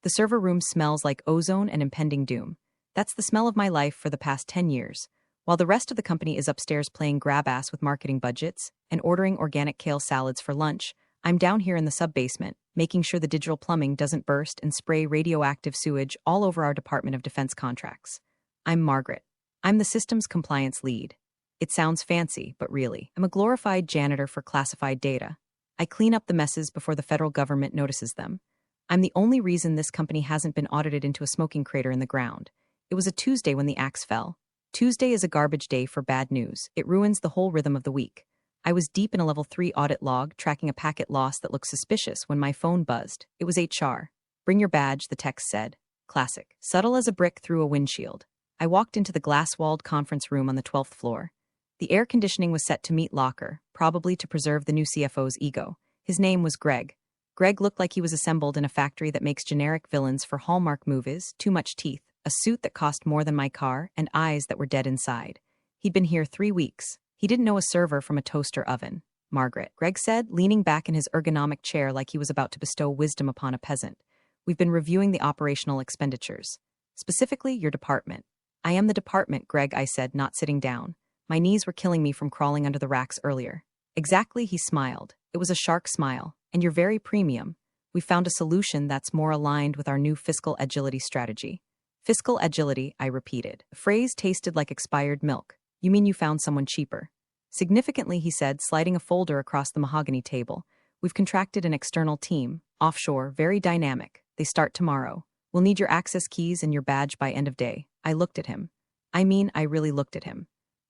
The server room smells like ozone and impending doom. That's the smell of my life for the past 10 years. While the rest of the company is upstairs playing grab-ass with marketing budgets and ordering organic kale salads for lunch, I'm down here in the sub-basement, making sure the digital plumbing doesn't burst and spray radioactive sewage all over our Department of Defense contracts. I'm Margaret. I'm the systems compliance lead. It sounds fancy, but really, I'm a glorified janitor for classified data. I clean up the messes before the federal government notices them. I'm the only reason this company hasn't been audited into a smoking crater in the ground. It was a Tuesday when the axe fell. Tuesday is a garbage day for bad news. It ruins the whole rhythm of the week. I was deep in a level 3 audit log, tracking a packet loss that looked suspicious when my phone buzzed. It was HR. Bring your badge, the text said. Classic. Subtle as a brick through a windshield. I walked into the glass-walled conference room on the 12th floor. The air conditioning was set to meet locker, probably to preserve the new CFO's ego. His name was Greg. Greg looked like he was assembled in a factory that makes generic villains for Hallmark movies, too much teeth, a suit that cost more than my car, and eyes that were dead inside. He'd been here 3 weeks. He didn't know a server from a toaster oven. Margaret, Greg said, leaning back in his ergonomic chair like he was about to bestow wisdom upon a peasant. We've been reviewing the operational expenditures. Specifically, your department. I am the department, Greg, I said, not sitting down. My knees were killing me from crawling under the racks earlier. Exactly, he smiled. It was a shark smile. And you're very premium. We found a solution that's more aligned with our new fiscal agility strategy. Fiscal agility, I repeated. The phrase tasted like expired milk. You mean you found someone cheaper? Significantly, he said, sliding a folder across the mahogany table. We've contracted an external team, offshore, very dynamic. They start tomorrow. We'll need your access keys and your badge by end of day. I looked at him. I really looked at him.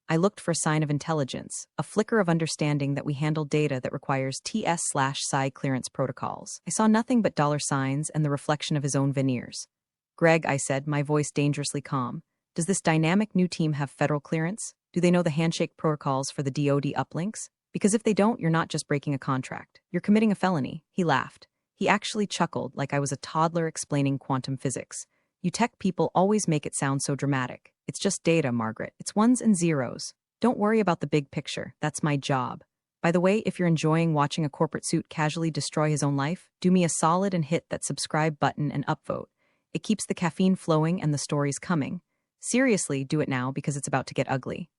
I looked for a sign of intelligence, a flicker of understanding that we handle data that requires TS/PSI clearance protocols. I saw nothing but dollar signs and the reflection of his own veneers. Greg, I said, my voice dangerously calm. Does this dynamic new team have federal clearance? Do they know the handshake protocols for the DoD uplinks? Because if they don't, you're not just breaking a contract. You're committing a felony. He laughed. He actually chuckled like I was a toddler explaining quantum physics. You tech people always make it sound so dramatic. It's just data, Margaret. It's ones and zeros. Don't worry about the big picture. That's my job. By the way, if you're enjoying watching a corporate suit casually destroy his own life, do me a solid and hit that subscribe button and upvote. It keeps the caffeine flowing and the stories coming. Seriously, do it now because it's about to get ugly.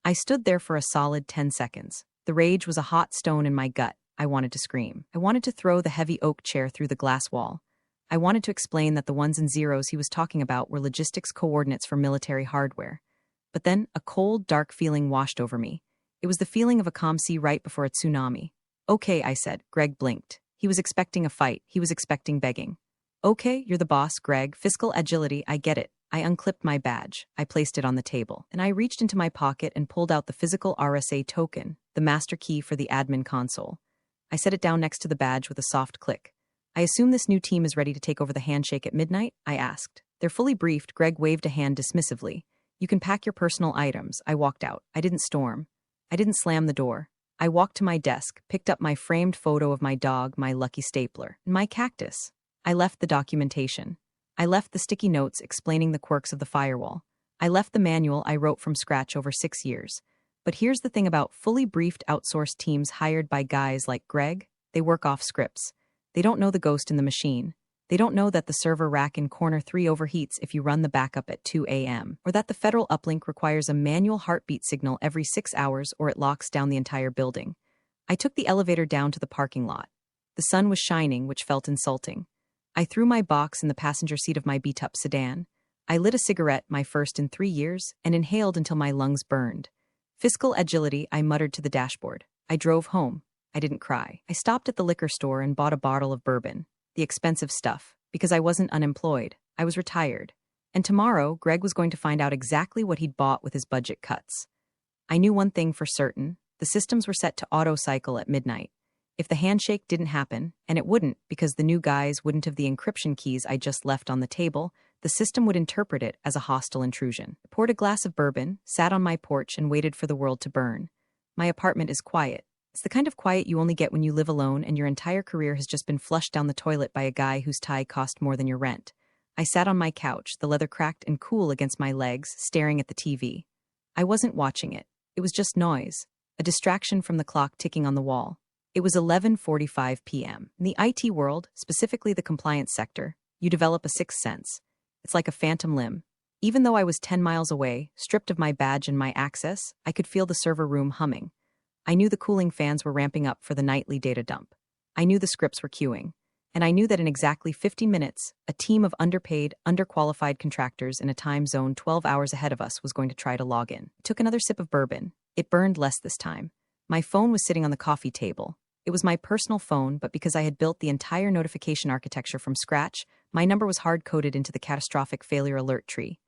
I stood there for a solid 10 seconds. The rage was a hot stone in my gut. I wanted to scream. I wanted to throw the heavy oak chair through the glass wall. I wanted to explain that the ones and zeros he was talking about were logistics coordinates for military hardware. But then a cold, dark feeling washed over me. It was the feeling of a calm sea right before a tsunami. Okay, I said. Greg blinked. He was expecting a fight. He was expecting begging. Okay, you're the boss, Greg. Fiscal agility, I get it. I unclipped my badge. I placed it on the table. And I reached into my pocket and pulled out the physical RSA token, the master key for the admin console. I set it down next to the badge with a soft click. I assume this new team is ready to take over the handshake at midnight? I asked. They're fully briefed. Greg waved a hand dismissively. You can pack your personal items. I walked out. I didn't storm. I didn't slam the door. I walked to my desk, picked up my framed photo of my dog, my lucky stapler, and my cactus. I left the documentation. I left the sticky notes explaining the quirks of the firewall. I left the manual I wrote from scratch over 6 years. But here's the thing about fully briefed outsourced teams hired by guys like Greg. They work off scripts. They don't know the ghost in the machine. They don't know that the server rack in corner 3 overheats if you run the backup at 2 a.m., or that the federal uplink requires a manual heartbeat signal every 6 hours or it locks down the entire building. I took the elevator down to the parking lot. The sun was shining, which felt insulting. I threw my box in the passenger seat of my beat-up sedan. I lit a cigarette, my first in 3 years, and inhaled until my lungs burned. Fiscal agility, I muttered to the dashboard. I drove home. I didn't cry. I stopped at the liquor store and bought a bottle of bourbon, the expensive stuff, because I wasn't unemployed. I was retired. And tomorrow, Greg was going to find out exactly what he'd bought with his budget cuts. I knew one thing for certain. The systems were set to auto-cycle at midnight. If the handshake didn't happen, and it wouldn't because the new guys wouldn't have the encryption keys I just left on the table, the system would interpret it as a hostile intrusion. I poured a glass of bourbon, sat on my porch, and waited for the world to burn. My apartment is quiet. It's the kind of quiet you only get when you live alone and your entire career has just been flushed down the toilet by a guy whose tie cost more than your rent. I sat on my couch, the leather cracked and cool against my legs, staring at the TV. I wasn't watching it. It was just noise, a distraction from the clock ticking on the wall. It was 11:45 p.m. In the IT world, specifically the compliance sector, You develop a sixth sense. It's like a phantom limb. Even though I was 10 miles away, stripped of my badge and my access, I could feel the server room humming. I knew the cooling fans were ramping up for the nightly data dump. I knew the scripts were queuing. And I knew that in exactly 15 minutes, a team of underpaid, underqualified contractors in a time zone 12 hours ahead of us was going to try to log in. I took another sip of bourbon. It burned less this time. My phone was sitting on the coffee table. It was my personal phone, but because I had built the entire notification architecture from scratch, my number was hard-coded into the catastrophic failure alert tree.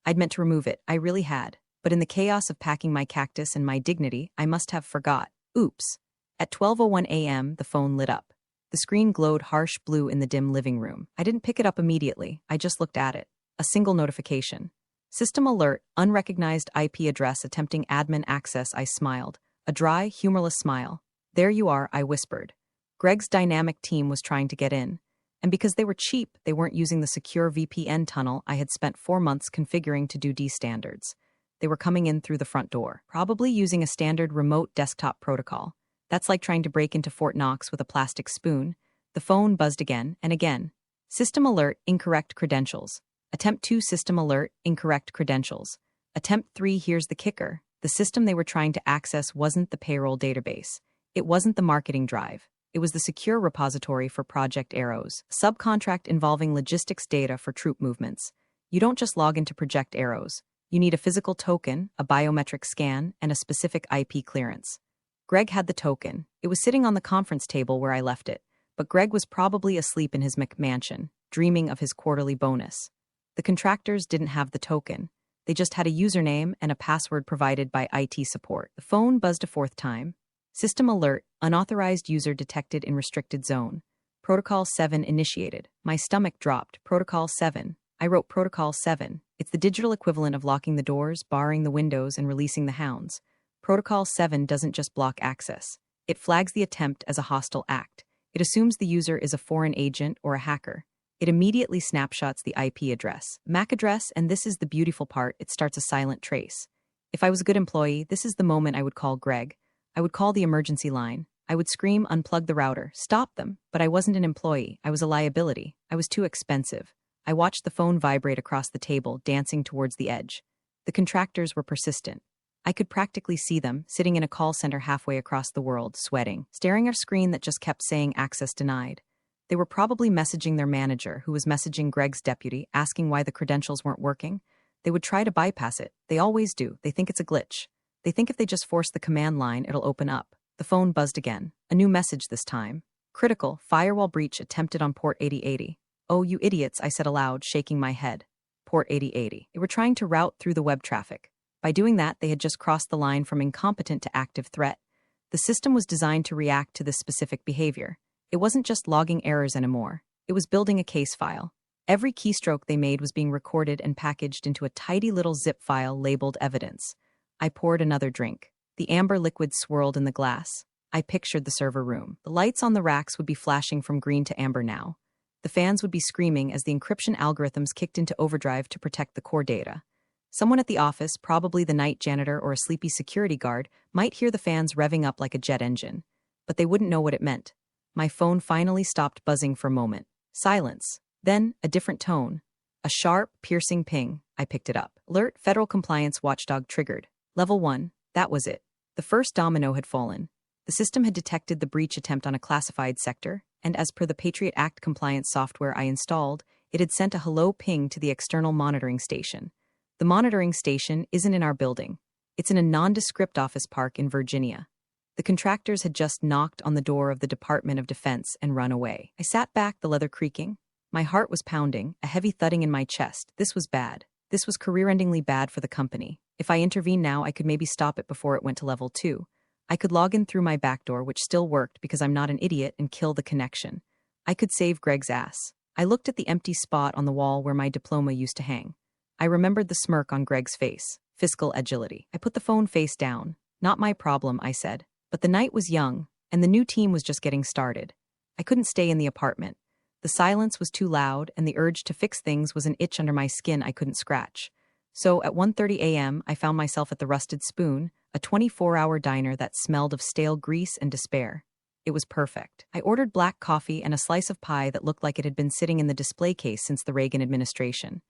I'd meant to remove it, I really had. But in the chaos of packing my cactus and my dignity, I must have forgot. Oops. At 12:01 a.m., the phone lit up. The screen glowed harsh blue in the dim living room. I didn't pick it up immediately. I just looked at it. A single notification. System alert, unrecognized IP address attempting admin access. I smiled. A dry, humorless smile. There you are, I whispered. Greg's dynamic team was trying to get in. And because they were cheap, they weren't using the secure VPN tunnel I had spent 4 months configuring to DoD standards. They were coming in through the front door, probably using a standard remote desktop protocol. That's like trying to break into Fort Knox with a plastic spoon. The phone buzzed again and again. System alert, incorrect credentials. Attempt 2, system alert, incorrect credentials. Attempt 3, here's the kicker. The system they were trying to access wasn't the payroll database. It wasn't the marketing drive. It was the secure repository for Project Arrows, a subcontract involving logistics data for troop movements. You don't just log into Project Arrows. You need a physical token, a biometric scan, and a specific IP clearance. Greg had the token. It was sitting on the conference table where I left it, but Greg was probably asleep in his McMansion, dreaming of his quarterly bonus. The contractors didn't have the token. They just had a username and a password provided by IT support. The phone buzzed a 4th time. System alert, unauthorized user detected in restricted zone. Protocol 7 initiated. My stomach dropped. Protocol 7. I wrote Protocol 7. It's the digital equivalent of locking the doors, barring the windows, and releasing the hounds. Protocol 7 doesn't just block access. It flags the attempt as a hostile act. It assumes the user is a foreign agent or a hacker. It immediately snapshots the IP address, MAC address, and this is the beautiful part, it starts a silent trace. If I was a good employee, this is the moment I would call Greg. I would call the emergency line. I would scream, unplug the router, stop them. But I wasn't an employee. I was a liability. I was too expensive. I watched the phone vibrate across the table, dancing towards the edge. The contractors were persistent. I could practically see them, sitting in a call center halfway across the world, sweating, staring at a screen that just kept saying access denied. They were probably messaging their manager, who was messaging Greg's deputy, asking why the credentials weren't working. They would try to bypass it. They always do. They think it's a glitch. They think if they just force the command line, it'll open up. The phone buzzed again. A new message this time. Critical, firewall breach attempted on port 8080. Oh, you idiots, I said aloud, shaking my head. Port 8080. They were trying to route through the web traffic. By doing that, they had just crossed the line from incompetent to active threat. The system was designed to react to this specific behavior. It wasn't just logging errors anymore. It was building a case file. Every keystroke they made was being recorded and packaged into a tidy little zip file labeled evidence. I poured another drink. The amber liquid swirled in the glass. I pictured the server room. The lights on the racks would be flashing from green to amber now. The fans would be screaming as the encryption algorithms kicked into overdrive to protect the core data. Someone at the office, probably the night janitor or a sleepy security guard, might hear the fans revving up like a jet engine. But they wouldn't know what it meant. My phone finally stopped buzzing for a moment. Silence. Then, a different tone. A sharp, piercing ping. I picked it up. Alert, Federal Compliance Watchdog triggered. Level 1. That was it. The first domino had fallen. The system had detected the breach attempt on a classified sector, and as per the Patriot Act compliance software I installed, it had sent a hello ping to the external monitoring station. The monitoring station isn't in our building. It's in a nondescript office park in Virginia. The contractors had just knocked on the door of the Department of Defense and run away. I sat back, the leather creaking. My heart was pounding, a heavy thudding in my chest. This was bad. This was career-endingly bad for the company. If I intervened now, I could maybe stop it before it went to level 2. I could log in through my backdoor, which still worked because I'm not an idiot, and kill the connection. I could save Greg's ass. I looked at the empty spot on the wall where my diploma used to hang. I remembered the smirk on Greg's face. Fiscal agility. I put the phone face down. Not my problem, I said. But the night was young, and the new team was just getting started. I couldn't stay in the apartment. The silence was too loud, and the urge to fix things was an itch under my skin I couldn't scratch. So at 1:30 a.m., I found myself at the Rusted Spoon, a 24-hour diner that smelled of stale grease and despair. It was perfect. I ordered black coffee and a slice of pie that looked like it had been sitting in the display case since the Reagan administration.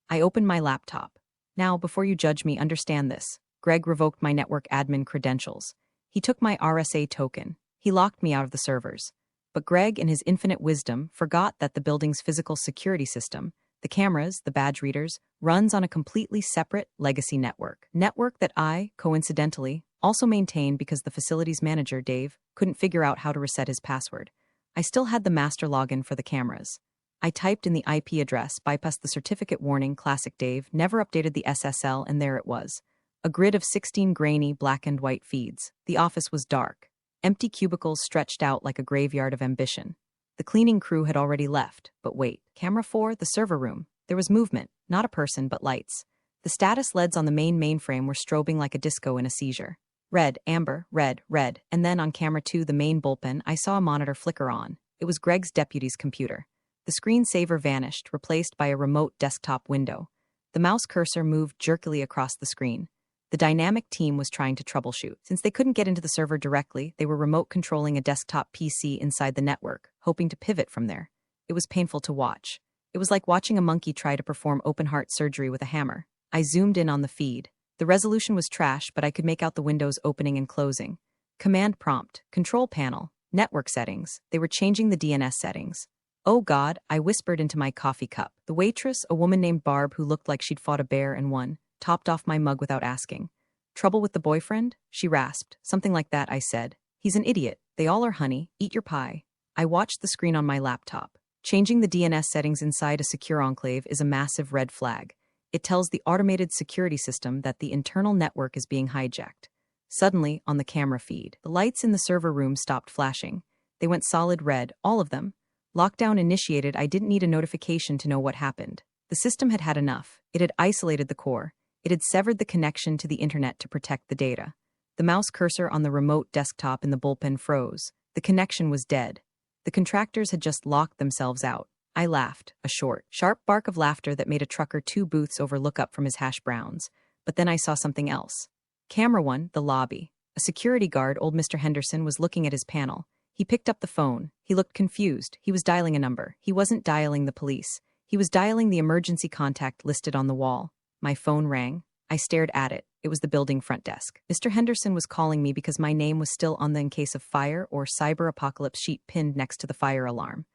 I opened my laptop. Now, before you judge me, understand this. Greg revoked my network admin credentials. He took my RSA token. He locked me out of the servers. But Greg, in his infinite wisdom, forgot that the building's physical security system, the cameras, the badge readers, runs on a completely separate legacy network. Network that I, coincidentally, also maintain because the facilities manager, Dave, couldn't figure out how to reset his password. I still had the master login for the cameras. I typed in the IP address, bypassed the certificate warning, classic Dave, never updated the SSL, and there it was. A grid of 16 grainy black and white feeds. The office was dark. Empty cubicles stretched out like a graveyard of ambition. The cleaning crew had already left, but wait. Camera 4, the server room. There was movement, not a person, but lights. The status LEDs on the main mainframe were strobing like a disco in a seizure. Red, amber, red, red, and then on camera 2, the main bullpen, I saw a monitor flicker on. It was Greg's deputy's computer. The screensaver vanished, replaced by a remote desktop window. The mouse cursor moved jerkily across the screen. The dynamic team was trying to troubleshoot. Since they couldn't get into the server directly, they were remote controlling a desktop PC inside the network, hoping to pivot from there. It was painful to watch. It was like watching a monkey try to perform open-heart surgery with a hammer. I zoomed in on the feed. The resolution was trash, but I could make out the windows opening and closing. Command prompt, control panel, network settings. They were changing the DNS settings. Oh God, I whispered into my coffee cup. The waitress, a woman named Barb who looked like she'd fought a bear and won, topped off my mug without asking. Trouble with the boyfriend? She rasped. Something like that, I said. He's an idiot. They all are, honey. Eat your pie. I watched the screen on my laptop. Changing the DNS settings inside a secure enclave is a massive red flag. It tells the automated security system that the internal network is being hijacked. Suddenly, on the camera feed, the lights in the server room stopped flashing. They went solid red, all of them. Lockdown initiated. I didn't need a notification to know what happened. The system had had enough. It had isolated the core. It had severed the connection to the internet to protect the data. The mouse cursor on the remote desktop in the bullpen froze. The connection was dead. The contractors had just locked themselves out. I laughed, a short, sharp bark of laughter that made a trucker 2 booths over look up from his hash browns. But then I saw something else. Camera 1, the lobby. A security guard, old Mr. Henderson, was looking at his panel. He picked up the phone. He looked confused. He was dialing a number. He wasn't dialing the police. He was dialing the emergency contact listed on the wall. My phone rang. I stared at it. It was the building front desk. Mr. Henderson was calling me because my name was still on the in case of fire or cyber apocalypse sheet pinned next to the fire alarm.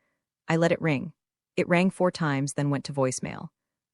I let it ring. It rang 4 times, then went to voicemail.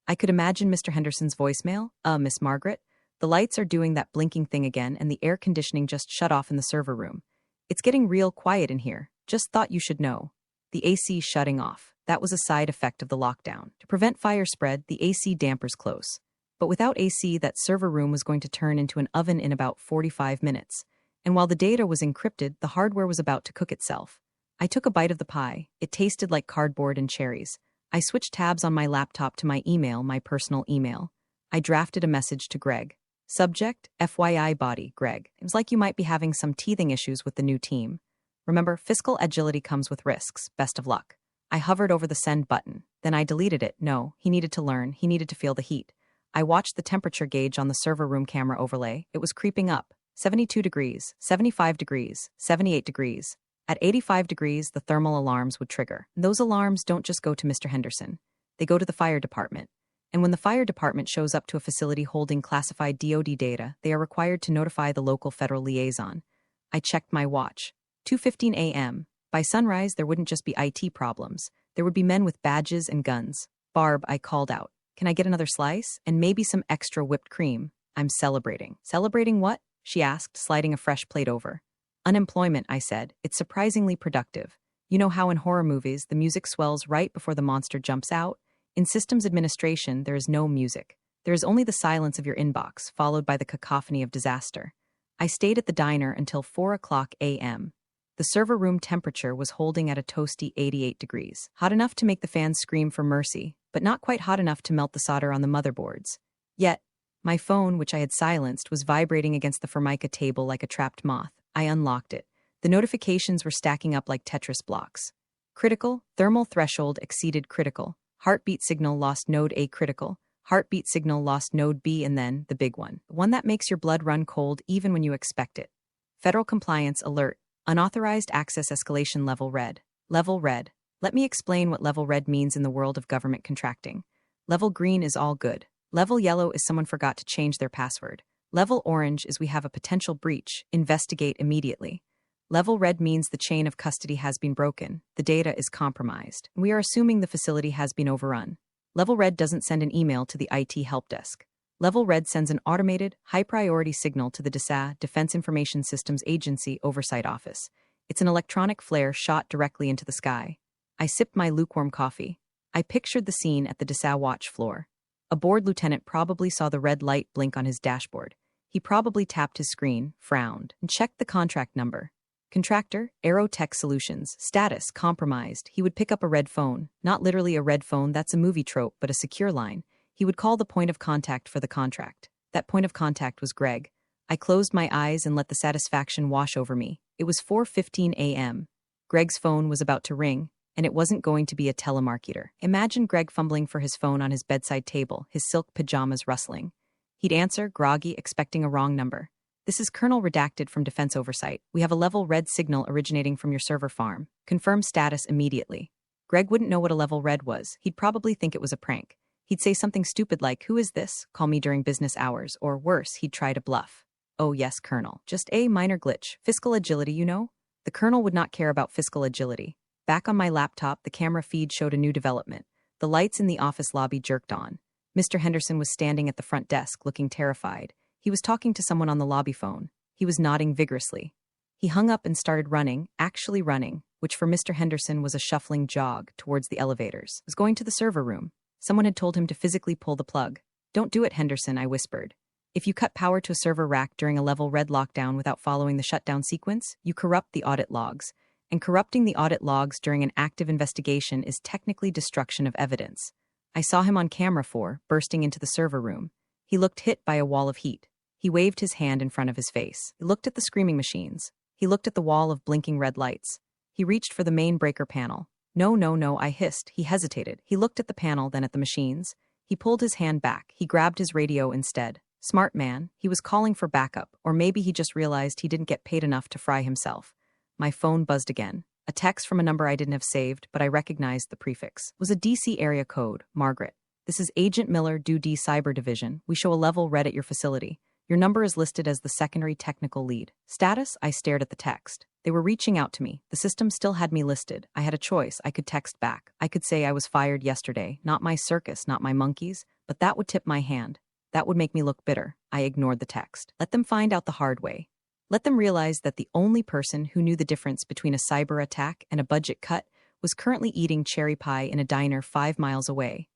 I could imagine Mr. Henderson's voicemail. Miss Margaret, the lights are doing that blinking thing again and the air conditioning just shut off in the server room. It's getting real quiet in here. Just thought you should know. The AC shutting off. That was a side effect of the lockdown. To prevent fire spread, the AC dampers close. But without AC, that server room was going to turn into an oven in about 45 minutes. And while the data was encrypted, the hardware was about to cook itself. I took a bite of the pie. It tasted like cardboard and cherries. I switched tabs on my laptop to my email, my personal email. I drafted a message to Greg. Subject, FYI body, Greg. It was like you might be having some teething issues with the new team. Remember, fiscal agility comes with risks. Best of luck. I hovered over the send button. Then I deleted it. No, he needed to learn. He needed to feel the heat. I watched the temperature gauge on the server room camera overlay. It was creeping up. 72 degrees, 75 degrees, 78 degrees. At 85 degrees, the thermal alarms would trigger. Those alarms don't just go to Mr. Henderson. They go to the fire department. And when the fire department shows up to a facility holding classified DoD data, they are required to notify the local federal liaison. I checked my watch. 2:15 a.m. By sunrise, there wouldn't just be IT problems. There would be men with badges and guns. Barb, I called out. Can I get another slice? And maybe some extra whipped cream. I'm celebrating. Celebrating what? She asked, sliding a fresh plate over. Unemployment, I said. It's surprisingly productive. You know how in horror movies, the music swells right before the monster jumps out? In systems administration, there is no music. There is only the silence of your inbox, followed by the cacophony of disaster. I stayed at the diner until 4:00 a.m. The server room temperature was holding at a toasty 88 degrees. Hot enough to make the fans scream for mercy, but not quite hot enough to melt the solder on the motherboards. Yet, my phone, which I had silenced, was vibrating against the Formica table like a trapped moth. I unlocked it. The notifications were stacking up like Tetris blocks. Critical, thermal threshold exceeded critical. Heartbeat signal lost node A critical. Heartbeat signal lost node B, and then the big one. The one that makes your blood run cold even when you expect it. Federal compliance alert. Unauthorized access escalation level red. Level red. Let me explain what level red means in the world of government contracting. Level green is all good. Level yellow is someone forgot to change their password. Level orange is we have a potential breach. Investigate immediately. Level red means the chain of custody has been broken. The data is compromised. We are assuming the facility has been overrun. Level red doesn't send an email to the IT help desk. Level red sends an automated, high-priority signal to the DSA, Defense Information Systems Agency Oversight Office. It's an electronic flare shot directly into the sky. I sipped my lukewarm coffee. I pictured the scene at the DSA watch floor. A board lieutenant probably saw the red light blink on his dashboard. He probably tapped his screen, frowned, and checked the contract number. Contractor, Aerotech Solutions, status, compromised. He would pick up a red phone. Not literally a red phone, that's a movie trope, but a secure line. He would call the point of contact for the contract. That point of contact was Greg. I closed my eyes and let the satisfaction wash over me. It was 4:15 a.m. Greg's phone was about to ring, and it wasn't going to be a telemarketer. Imagine Greg fumbling for his phone on his bedside table, his silk pajamas rustling. He'd answer, groggy, expecting a wrong number. This is Colonel Redacted from Defense Oversight. We have a level red signal originating from your server farm. Confirm status immediately. Greg wouldn't know what a level red was. He'd probably think it was a prank. He'd say something stupid like, "Who is this? Call me during business hours," or worse, he'd try to bluff. "Oh yes, Colonel. Just a minor glitch. Fiscal agility, you know?" The Colonel would not care about fiscal agility. Back on my laptop, the camera feed showed a new development. The lights in the office lobby jerked on. Mr. Henderson was standing at the front desk, looking terrified. He was talking to someone on the lobby phone. He was nodding vigorously. He hung up and started running, actually running, which for Mr. Henderson was a shuffling jog towards the elevators. He was going to the server room. Someone had told him to physically pull the plug. "Don't do it, Henderson," I whispered. "If you cut power to a server rack during a level red lockdown without following the shutdown sequence, you corrupt the audit logs. And corrupting the audit logs during an active investigation is technically destruction of evidence." I saw him on camera bursting into the server room. He looked hit by a wall of heat. He waved his hand in front of his face. He looked at the screaming machines. He looked at the wall of blinking red lights. He reached for the main breaker panel. No, I hissed. He hesitated. He looked at the panel, then at the machines. He pulled his hand back. He grabbed his radio instead. Smart man. He was calling for backup, or maybe he just realized he didn't get paid enough to fry himself. My phone buzzed again. A text from a number I didn't have saved, but I recognized the prefix. It was a DC area code, Margaret. "This is Agent Miller, DoD Cyber Division. We show a level red at your facility. Your number is listed as the secondary technical lead. Status?" I stared at the text. They were reaching out to me. The system still had me listed. I had a choice. I could text back. I could say I was fired yesterday. Not my circus, not my monkeys. But that would tip my hand. That would make me look bitter. I ignored the text. Let them find out the hard way. Let them realize that the only person who knew the difference between a cyber attack and a budget cut was currently eating cherry pie in a diner 5 miles away.